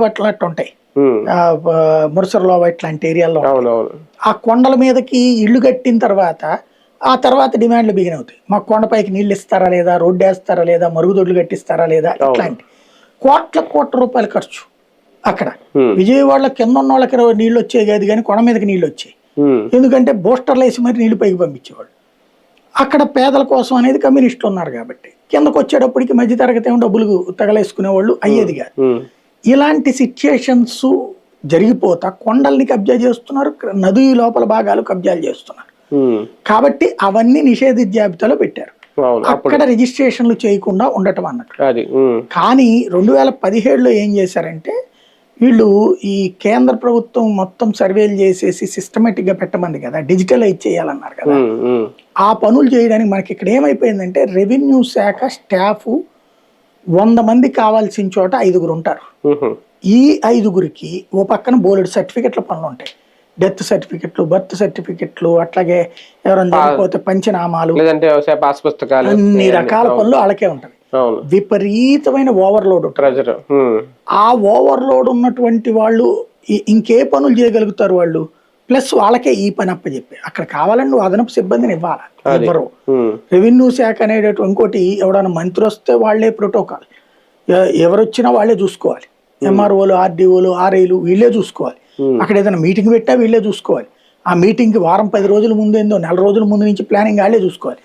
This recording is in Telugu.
అట్లా ఉంటాయి. మురసరలో ఇట్లాంటి ఏరియాల్లో అవునవును. ఆ కొండల మీదకి ఇల్లు కట్టిన తర్వాత ఆ తర్వాత డిమాండ్లు బిగిన్ అవుతాయి. మాకు కొండపైకి నీళ్ళు ఇస్తారా లేదా, రోడ్డు వేస్తారా లేదా, మరుగుదొడ్లు కట్టిస్తారా లేదా, ఇట్లాంటి కోట్ల రూపాయలు ఖర్చు అక్కడ. విజయవాడలో కింద ఉన్న వాళ్ళకి నీళ్ళు వచ్చేవి కాదు, కానీ కొండ మీదకి నీళ్ళు వచ్చాయి. ఎందుకంటే బూస్టర్లు వేసి మరి నీళ్లు పైకి పంపించేవాళ్ళు. అక్కడ పేదల కోసం అనేది కమ్యూనిస్టులు ఉన్నారు కాబట్టి కిందకు వచ్చేటప్పటికి మధ్యతరగతి ఏమో డబ్బులు తగలేసుకునే వాళ్ళు అయ్యేది కాదు. ఇలాంటి సిచ్యుయేషన్స్ జరిగిపోతా కొండల్ని కబ్జా చేస్తున్నారు, నది లోపల భాగాలు కబ్జాలు చేస్తున్నారు. కాబట్టి అవన్నీ నిషేధిత జాబితాలో పెట్టారు. అక్కడ రిజిస్ట్రేషన్లు చేయకుండా ఉండటం అన్నట్టు. కానీ 2017లో ఏం చేశారంటే వీళ్ళు ఈ కేంద్ర ప్రభుత్వం మొత్తం సర్వేలు చేసేసి సిస్టమేటిక్ గా పెట్టమంది కదా, డిజిటలైజ్ చేయాలన్నారు కదా. ఆ పనులు చేయడానికి మనకి ఇక్కడ ఏమైపోయిందంటే రెవెన్యూ శాఖ స్టాఫ్ 100 మంది కావాల్సిన చోట 5గురు ఉంటారు. ఈ 5గురికి ఓ పక్కన బోలెడు సర్టిఫికెట్ల పనులు ఉంటాయి. డెత్ సర్టిఫికెట్లు, బర్త్ సర్టిఫికెట్లు, అట్లాగే ఎవరైనా చనిపోతే పంచనామాలు, అన్ని రకాల పనులు వాళ్ళకే ఉంటది. విపరీతమైన ఓవర్లోడ్ ఉంటుంది. ఆ ఓవర్లోడ్ ఉన్నటువంటి వాళ్ళు ఇంకే పనులు చేయగలుగుతారు వాళ్ళు, ప్లస్ వాళ్ళకే ఈ పని అప్పచెప్పి అక్కడ కావాలని నువ్వు అదనపు సిబ్బందిని ఇవ్వాలి. ఇవ్వరు. రెవెన్యూ శాఖ అనేటటువంటి ఇంకోటి, ఎవడన్నా మంత్రి వస్తే వాళ్లే ప్రోటోకాల్, ఎవరు వచ్చినా వాళ్లే చూసుకోవాలి. ఎంఆర్ఓలు, ఆర్డీఓలు, ఆర్ఐలు వీళ్ళే చూసుకోవాలి. అక్కడ ఏదైనా మీటింగ్ పెట్టా వీళ్ళే చూసుకోవాలి. ఆ మీటింగ్కి వారం 10 రోజుల ముందేందో 4 రోజుల ముందు నుంచి ప్లానింగ్ వాళ్ళే చూసుకోవాలి.